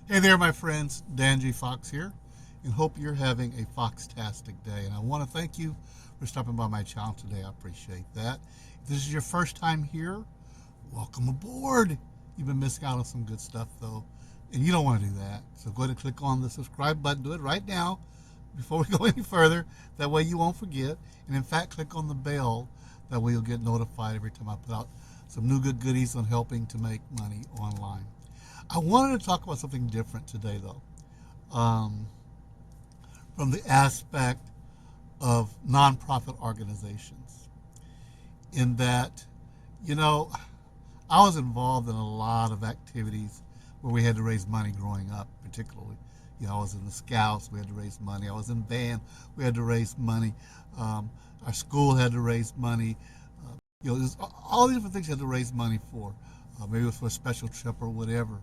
Hey there, my friends. Dan G. Fox here, and hope you're having a Foxtastic day. And I want to thank you for stopping by my channel today. I appreciate that. If this is your first time here, welcome aboard. You've been missing out on some good stuff, though, and you don't want to do that. So go ahead and click on the subscribe button. Do it right now before we go any further. That way you won't forget. And in fact, click on the bell. That way you'll get notified every time I put out some new good goodies on helping to make money online. I wanted to talk about something different today, though, from the aspect of nonprofit organizations. In that, I was involved in a lot of activities where we had to raise money growing up, particularly. I was in the Scouts, we had to raise money. I was in band, we had to raise money. Our school had to raise money. There's all these different things you had to raise money for. Maybe it was for a special trip or whatever.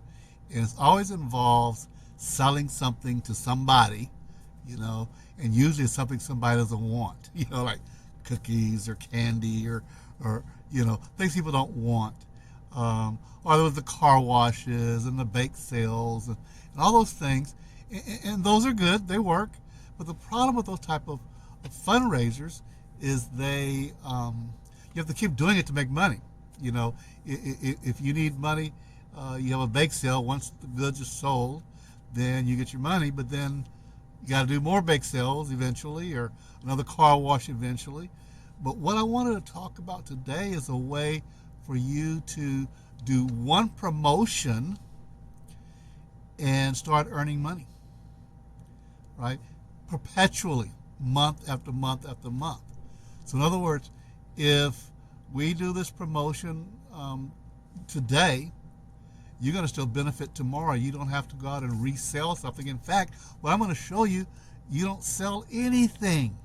And it always involves selling something to somebody, and usually it's something somebody doesn't want, like cookies or candy or things people don't want. Or there was the car washes and the bake sales and all those things. And those are good, they work. But the problem with those type of fundraisers is you have to keep doing it to make money. If you need money, you have a bake sale. Once the goods are sold, then you get your money, but then you got to do more bake sales eventually, or another car wash eventually. But what I wanted to talk about today is a way for you to do one promotion and start earning money, right? Perpetually, month after month after month. So in other words, if we do this promotion today, you're going to still benefit tomorrow. You don't have to go out and resell something. In fact, what I'm going to show you, you don't sell anything,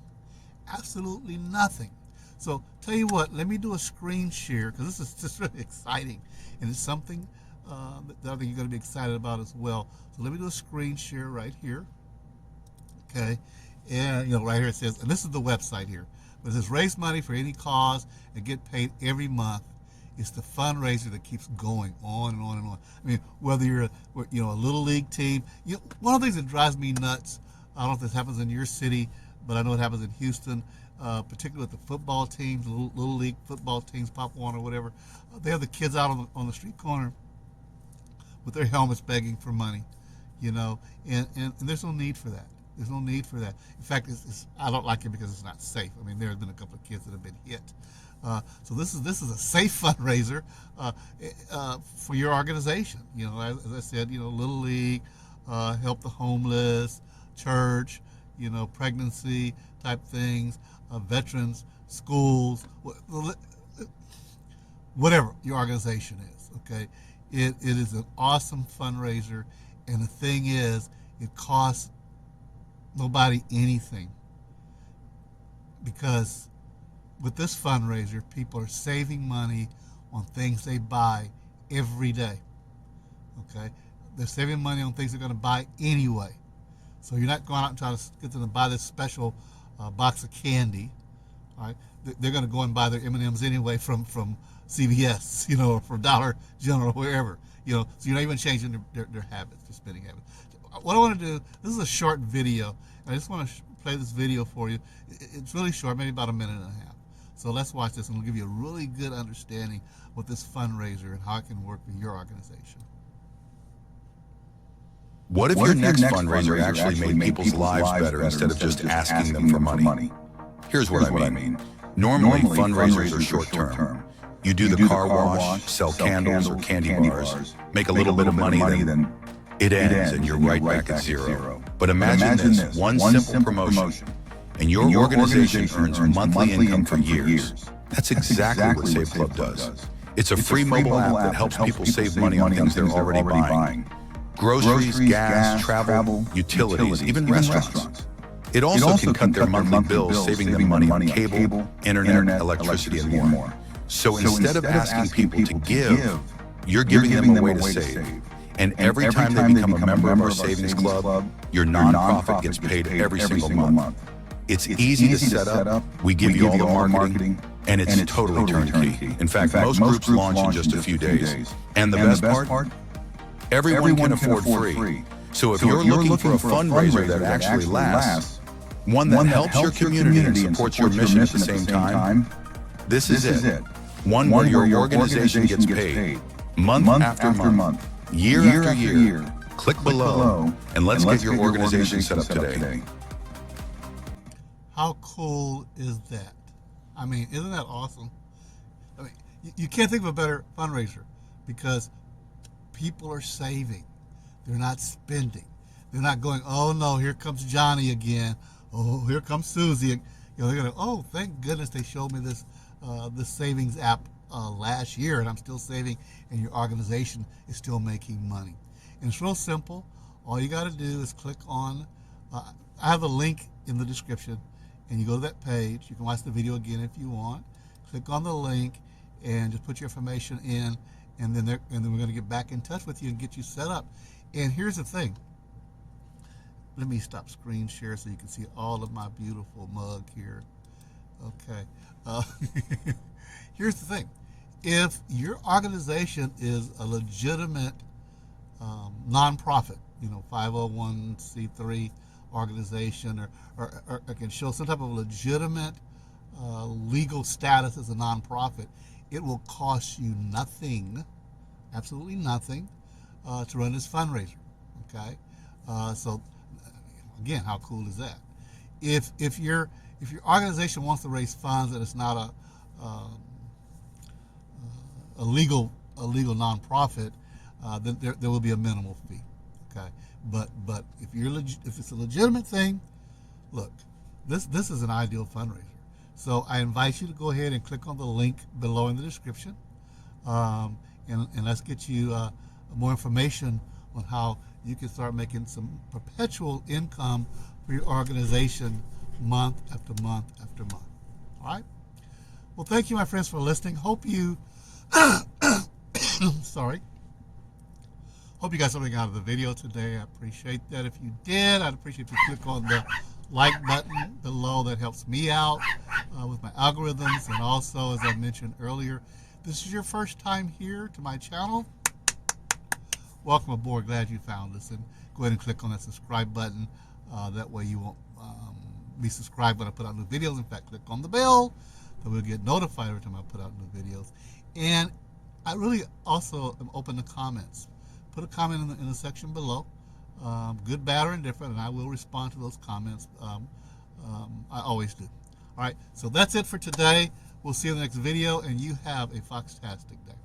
absolutely nothing. So tell you what, let me do a screen share, because this is just really exciting, and it's something that I think you're going to be excited about as well. So let me do a screen share right here. Okay, and right here it says, and this is the website here, but it says raise money for any cause and get paid every month. It's the fundraiser that keeps going on and on and on. I mean, whether you're a little league team, one of the things that drives me nuts, I don't know if this happens in your city, but I know it happens in Houston, particularly with the football teams, little league football teams, Pop One or whatever. They have the kids out on the street corner with their helmets begging for money, and there's no need for that. There's no need for that. In fact, I don't like it because it's not safe. I mean, there have been a couple of kids that have been hit. So this is a safe fundraiser for your organization. As I said, Little League, help the homeless, church, pregnancy type things, veterans, schools, whatever your organization is. Okay, it is an awesome fundraiser, and the thing is, it costs nobody anything, because with this fundraiser, people are saving money on things they buy every day. Okay, they're saving money on things they're going to buy anyway. So you're not going out and trying to get them to buy this special box of candy. All right, they're going to go and buy their M&Ms anyway from CVS, or from Dollar General, wherever. So you're not even changing their habits, their spending habits. What I want to do, this is a short video. I just want to play this video for you. It's really short, maybe about a minute and a half. So let's watch this, and we'll give you a really good understanding with this fundraiser and how it can work with your organization. What if your next fundraiser actually made people's lives better instead of just asking them for money? Here's what I mean. Normally, fundraisers are short-term. You do the car wash, sell candles or candy bars, make a little bit of money, then it ends and you're right back at zero. But imagine this, one simple promotion, and your organization earns monthly income for years. That's exactly what SaveClub does. It's a free mobile app that helps people save money on things they're already buying. Groceries, gas, travel, utilities, even restaurants. It also can cut their monthly bills, saving them money on cable, internet, electricity, and more. So instead of asking people to give, you're giving them a way to save. And every time they become a member of our savings club, your nonprofit gets paid every single month. It's easy to set up, we give you all the marketing, and it's totally turnkey. In fact, most groups launch in just a few days. And the best part? Everyone can afford free. So if you're looking for a fundraiser that actually lasts, one that helps your community and supports your mission at the same time, this is it. One where your organization gets paid, month after month, year after year. Click below and let's get your organization set up today. How cool is that? I mean, isn't that awesome? I mean, you can't think of a better fundraiser because people are saving. They're not spending. They're not going, oh no, here comes Johnny again. Oh, here comes Susie. You know, they're going to, oh, thank goodness they showed me this savings app last year and I'm still saving and your organization is still making money. And it's real simple. All you got to do is click on, I have a link in the description, and you go to that page. You can watch the video again if you want. Click on the link and just put your information in, and then we're going to get back in touch with you and get you set up. And here's the thing. Let me stop screen share so you can see all of my beautiful mug here. Okay. Here's the thing. If your organization is a legitimate nonprofit, 501c3 organization, or can show some type of legitimate legal status as a nonprofit, it will cost you nothing, absolutely nothing, to run this fundraiser. Okay, so again, how cool is that? If your organization wants to raise funds and it's not a legal nonprofit, then there will be a minimal fee. Okay, but if it's a legitimate thing, look, this is an ideal fundraiser. So I invite you to go ahead and click on the link below in the description, and let's get you more information on how you can start making some perpetual income for your organization month after month after month. All right. Well, thank you, my friends, for listening. Hope you, sorry. Hope you got something out of the video today. I appreciate that. If you did, I'd appreciate if you click on the like button below. That helps me out with my algorithms. And also, as I mentioned earlier, this is your first time here to my channel. Welcome aboard. Glad you found us. And go ahead and click on that subscribe button. That way you won't be subscribed when I put out new videos. In fact, click on the bell so we'll get notified every time I put out new videos. And I really also am open to comments. Put a comment in the section below, good, bad, or indifferent, and I will respond to those comments. I always do. All right, so that's it for today. We'll see you in the next video, and you have a foxtastic day.